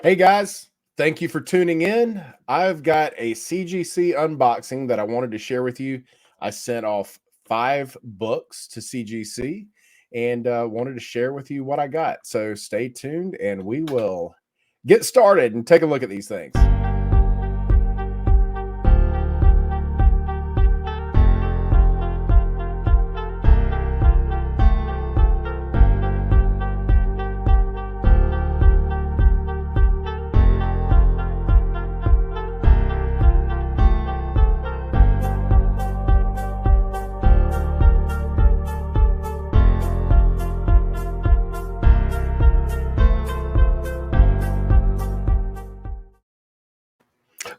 Hey guys, thank you for tuning in. I've got a CGC unboxing that I wanted to share with you. I sent off 5 books to CGC and wanted to share with you what I got. So stay tuned and we will get started and take a look at these things.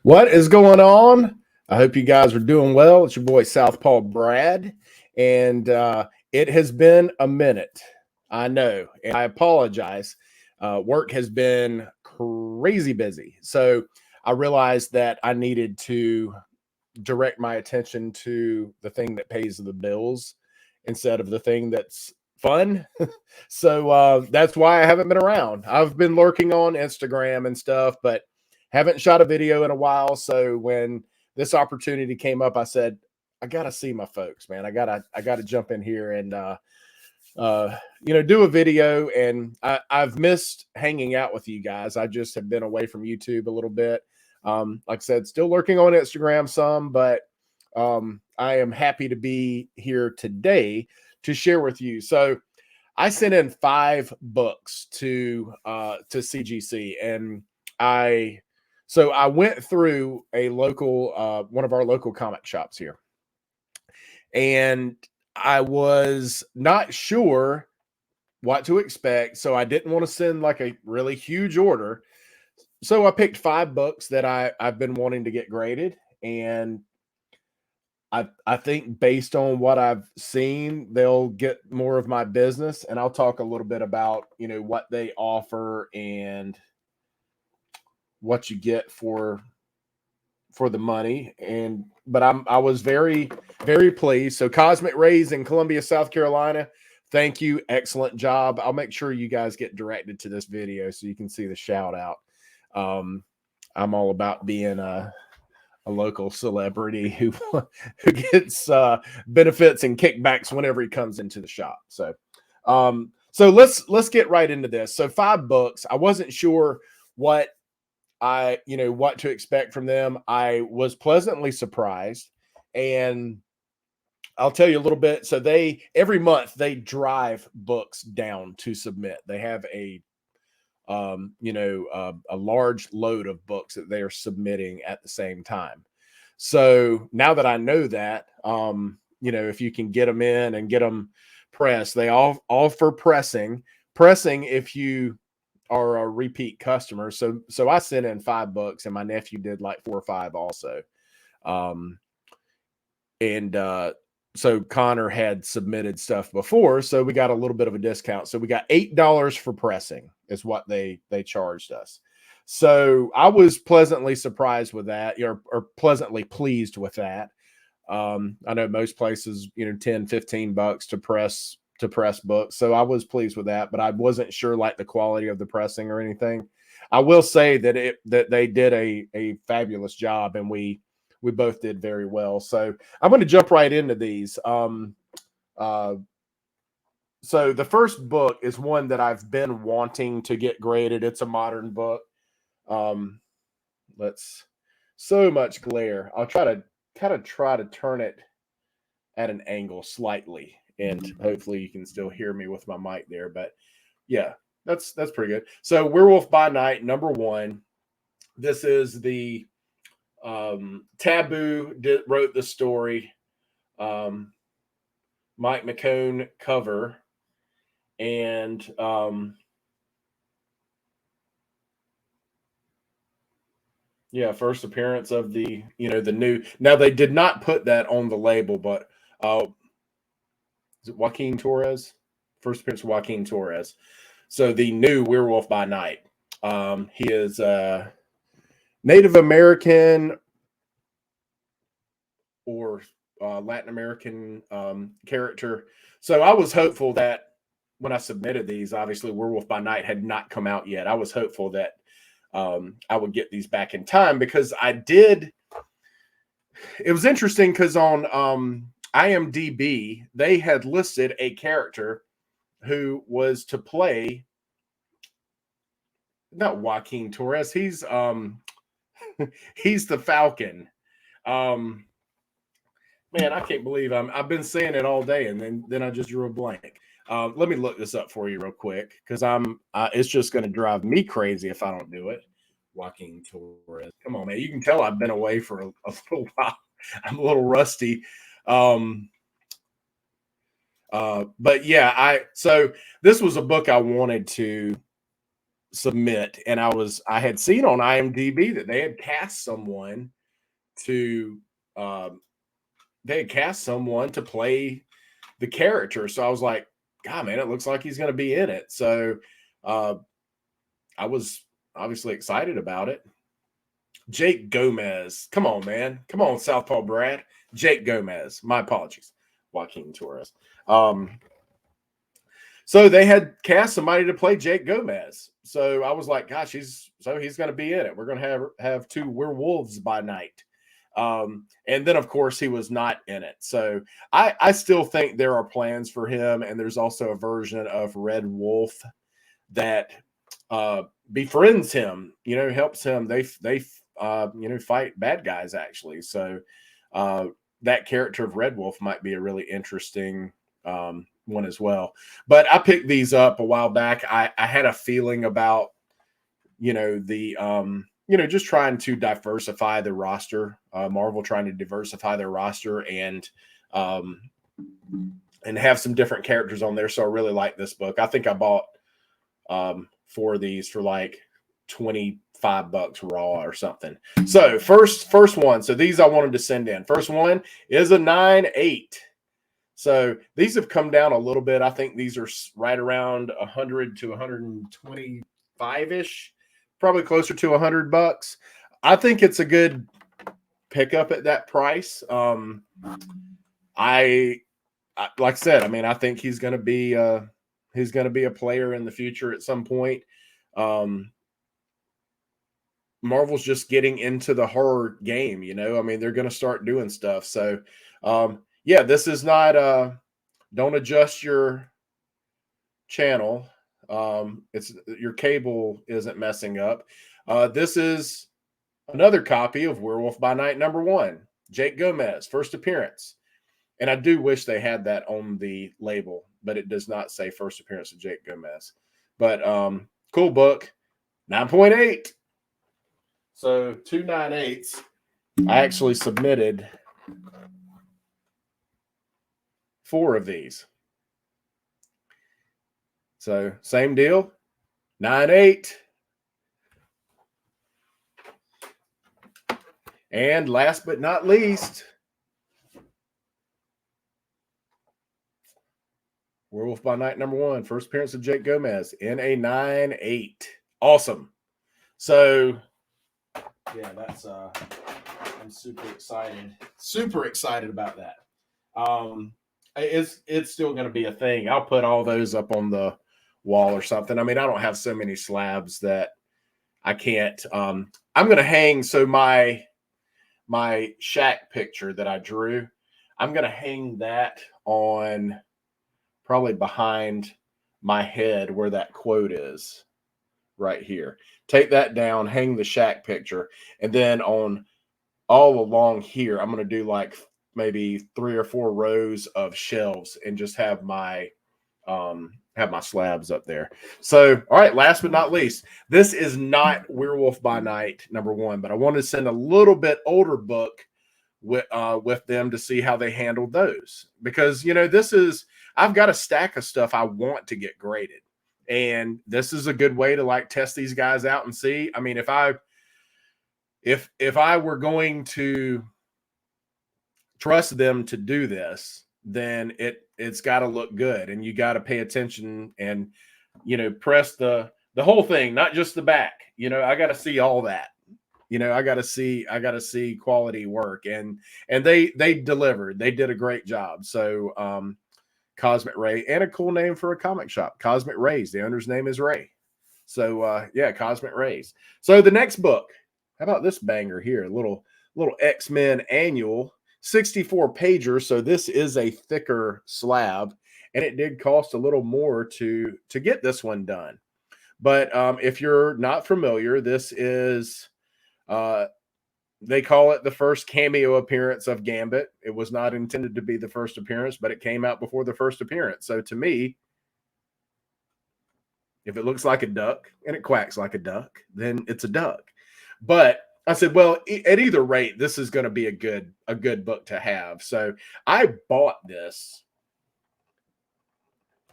What is going on? I hope you guys are doing well. It's your boy Southpaw Brad, and it has been a minute. I know, and I apologize. Work has been crazy busy, so I realized that I needed to direct my attention to the thing that pays the bills instead of the thing that's fun. So that's why I haven't been around. I've been lurking on Instagram and stuff, but haven't shot a video in a while. So when this opportunity came up, I said, I gotta see my folks, man. I gotta jump in here and do a video. And I've missed hanging out with you guys. I just have been away from YouTube a little bit. Like I said, still lurking on Instagram some, but I am happy to be here today to share with you. So I sent in 5 books to CGC, and I went through a local one of our local comic shops here, and I was not sure what to expect, so I didn't want to send like a really huge order. So I picked 5 books that I've been wanting to get graded, and I think based on what I've seen, they'll get more of my business, and I'll talk a little bit about what they offer and what you get for the money. But I was very, very pleased. So Cosmic Rays in Columbia, South Carolina, thank you, excellent job. I'll make sure you guys get directed to this video so you can see the shout out. I'm all about being a local celebrity who gets benefits and kickbacks whenever he comes into the shop. So let's get right into this. So 5 books. I wasn't sure what to expect from them. I was pleasantly surprised, and I'll tell you a little bit. So every month they drive books down to submit. They have a large load of books that they are submitting at the same time. So now that I know that, if you can get them in and get them pressed, they all offer pressing if you are a repeat customer. So I sent in 5 books, and my nephew did like 4 or 5 also. So Connor had submitted stuff before, so we got a little bit of a discount. So we got $8 for pressing is what they charged us. So I was pleasantly surprised with that, or pleasantly pleased with that. I know most places, $10-15 to press books. So I was pleased with that, but I wasn't sure like the quality of the pressing or anything. I will say that they did a fabulous job, and we both did very well. So I'm going to jump right into these. So the first book is one that I've been wanting to get graded. It's a modern book. So much glare. I'll try to turn it at an angle slightly, and hopefully you can still hear me with my mic there. But yeah, that's pretty good. So Werewolf by Night, number 1. This is the Taboo wrote the story. Mike McCone cover, and first appearance of the new. Now they did not put that on the label, but is it Joaquin Torres? First appearance of Joaquin Torres. So the new Werewolf by Night. He is Native American or Latin American character. So I was hopeful that when I submitted these, obviously Werewolf by Night had not come out yet. I was hopeful that I would get these back in time, because I did. It was interesting because on IMDb, they had listed a character who was to play, not Joaquin Torres. He's he's the Falcon. Um, Man, I can't believe I've been saying it all day, and then I just drew a blank. Let me look this up for you real quick, because it's just going to drive me crazy if I don't do it. Joaquin Torres, come on, man! You can tell I've been away for a little while. I'm a little rusty. But yeah, so this was a book I wanted to submit, and I had seen on IMDb that they had cast someone to play the character. So I was like, God, man, it looks like he's going to be in it. So I was obviously excited about it. Jake Gomez. Come on, man. Come on, Southpaw Brad. Jake Gomez. My apologies. Joaquin Torres. So they had cast somebody to play Jake Gomez. So I was like, gosh, he's going to be in it. We're going to have two werewolves by night. And then, of course, he was not in it. So I still think there are plans for him. And there's also a version of Red Wolf that befriends him, helps him. They fight bad guys, actually. So that character of Red Wolf might be a really interesting one as well. But I picked these up a while back. I had a feeling about, just trying to diversify the roster, Marvel trying to diversify their roster and have some different characters on there. So I really like this book. I think I bought 4 of these for like $25 raw or something. So first one. So these I wanted to send in. First one is a 9.8. So these have come down a little bit. I think these are right around 100 to 125-ish. Probably closer to $100. I think it's a good pickup at that price. I like I said, I think he's going to be a player in the future at some point. Marvel's just getting into the horror game, they're going to start doing stuff. So, yeah, this is not don't adjust your channel. It's your cable isn't messing up. This is another copy of Werewolf by Night #1, Jake Gomez, first appearance. And I do wish they had that on the label, but it does not say first appearance of Jake Gomez. But cool book, 9.8. So 2 9.8s. I actually submitted 4 of these. So same deal, 9.8. And last but not least, Werewolf by Night #1, first appearance of Jake Gomez in a 9.8. Awesome. So yeah, that's I'm super excited. Super excited about that. It's still going to be a thing. I'll put all those up on the wall or something. I don't have so many slabs that I can't. I'm going to hang. So my shack picture that I drew, I'm going to hang that on probably behind my head where that quote is right here. Take that down, hang the shack picture, and then on all along here, I'm going to do like maybe 3 or 4 rows of shelves and just have my slabs up there. So, all right, last but not least, this is not Werewolf by Night #1, but I wanted to send a little bit older book with them to see how they handled those, because I've got a stack of stuff I want to get graded, and this is a good way to like test these guys out and see. If I were going to trust them to do this, then it's got to look good, and you got to pay attention and press the whole thing, not just the back. I got to see all that. I got to see quality work, and they delivered. They did a great job. So Cosmic Ray, and a cool name for a comic shop, Cosmic Rays. The owner's name is Ray. So yeah, Cosmic Rays. So the next book, how about this banger here? Little X-Men annual, 64 pager. So this is a thicker slab, and it did cost a little more to get this one done. But if you're not familiar, this is they call it the first cameo appearance of Gambit. It was not intended to be the first appearance, but it came out before the first appearance. So to me, if it looks like a duck and it quacks like a duck, then it's a duck. But I said, well, at either rate, this is going to be a good book to have. So I bought this.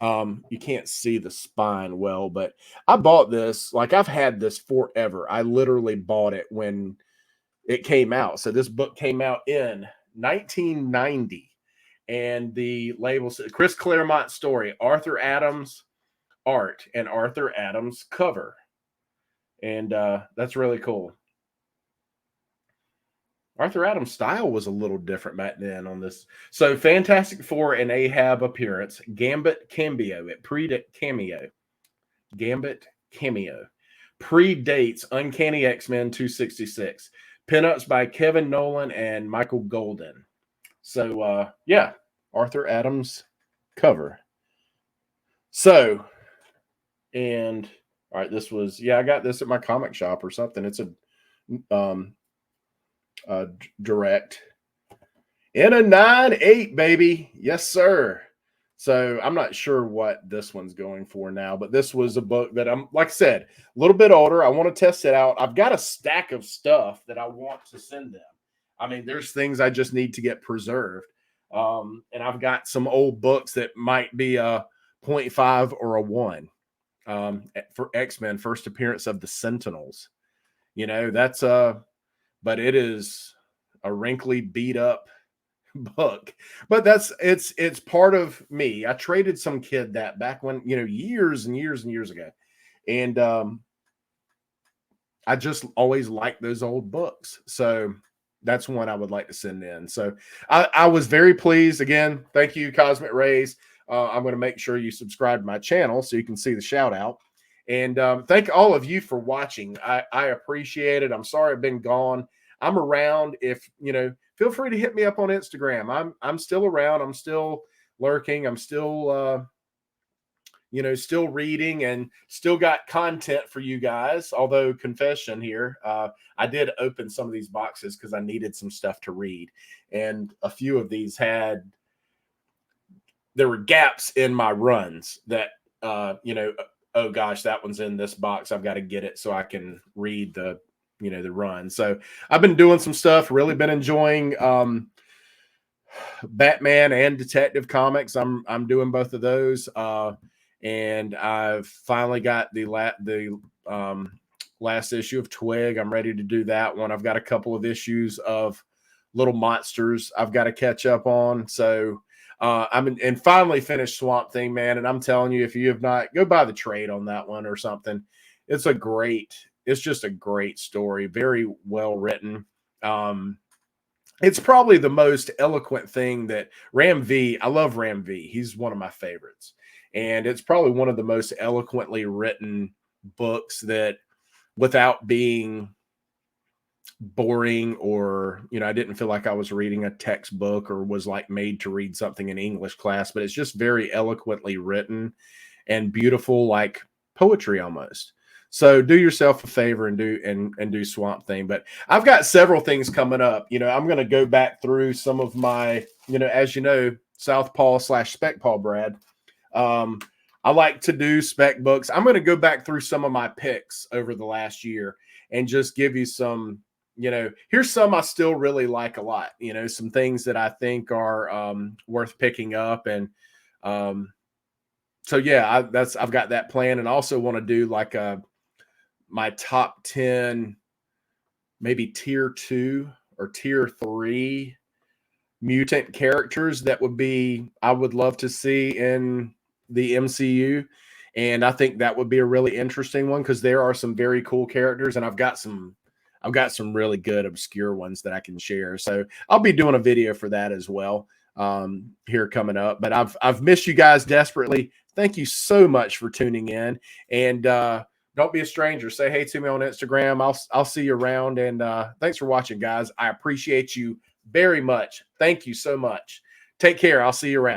You can't see the spine well, but I bought this. Like, I've had this forever. I literally bought it when it came out. So this book came out in 1990, and the label says Chris Claremont story, Arthur Adams art, and Arthur Adams cover. And that's really cool. Arthur Adams' style was a little different back then on this. So Fantastic Four and Ahab appearance, Gambit cameo. It cameo. Gambit cameo. Predates Uncanny X-Men 266. Pinups by Kevin Nolan and Michael Golden. So yeah, Arthur Adams cover. So, and all right, this was, yeah, I got this at my comic shop or something. It's a direct in a 9.8, baby. Yes, sir. So I'm not sure what this one's going for now, but this was a book that I'm, like I said, a little bit older. I want to test it out. I've got a stack of stuff that I want to send them. I mean, there's things I just need to get preserved. And I've got some old books that might be a 0.5 or a 1 for X-Men first appearance of the Sentinels. You know, that's but it is a wrinkly, beat up book. But it's part of me. I traded some kid that back when, you know, years and years and years ago. And I just always liked those old books. So that's one I would like to send in. So I was very pleased. Again, thank you, Cosmic Rays. I'm going to make sure you subscribe to my channel so you can see the shout out. And thank all of you for watching. I appreciate it. I'm sorry I've been gone. I'm around. If, you know, feel free to hit me up on Instagram. I'm still around. I'm still lurking. I'm still, you know, still reading and still got content for you guys. Although, confession here, I did open some of these boxes because I needed some stuff to read. And a few of these there were gaps in my runs that, you know, oh gosh, that one's in this box. I've got to get it so I can read the, you know, the run. So I've been doing some stuff, really been enjoying Batman and Detective Comics. I'm doing both of those. And I've finally got the last issue of Twig. I'm ready to do that one. I've got a couple of issues of Little Monsters I've got to catch up on. So and finally finished Swamp Thing, man. And I'm telling you, if you have not, go buy the trade on that one or something. It's just a great story. Very well written. It's probably the most eloquent thing that Ram V. I love Ram V. He's one of my favorites. And it's probably one of the most eloquently written books that, without being boring or, you know, I didn't feel like I was reading a textbook or was like made to read something in English class, but it's just very eloquently written and beautiful, like poetry almost. So do yourself a favor and do Swamp Thing. But I've got several things coming up. You know, I'm going to go back through some of my, you know, as you know, Southpaw / Specpaw Brad. I like to do spec books. I'm going to go back through some of my picks over the last year and just give you some, you know, here's some I still really like a lot, you know, some things that I think are worth picking up. And so, yeah, I've got that plan. And I also want to do like my top 10, maybe tier 2 or tier 3 mutant characters that I would love to see in the MCU. And I think that would be a really interesting one because there are some very cool characters, and I've got some really good obscure ones that I can share. So I'll be doing a video for that as well here coming up. But I've missed you guys desperately. Thank you so much for tuning in. And Don't be a stranger. Say hey to me on Instagram. I'll see you around. And thanks for watching, guys. I appreciate you very much. Thank you so much. Take care. I'll see you around.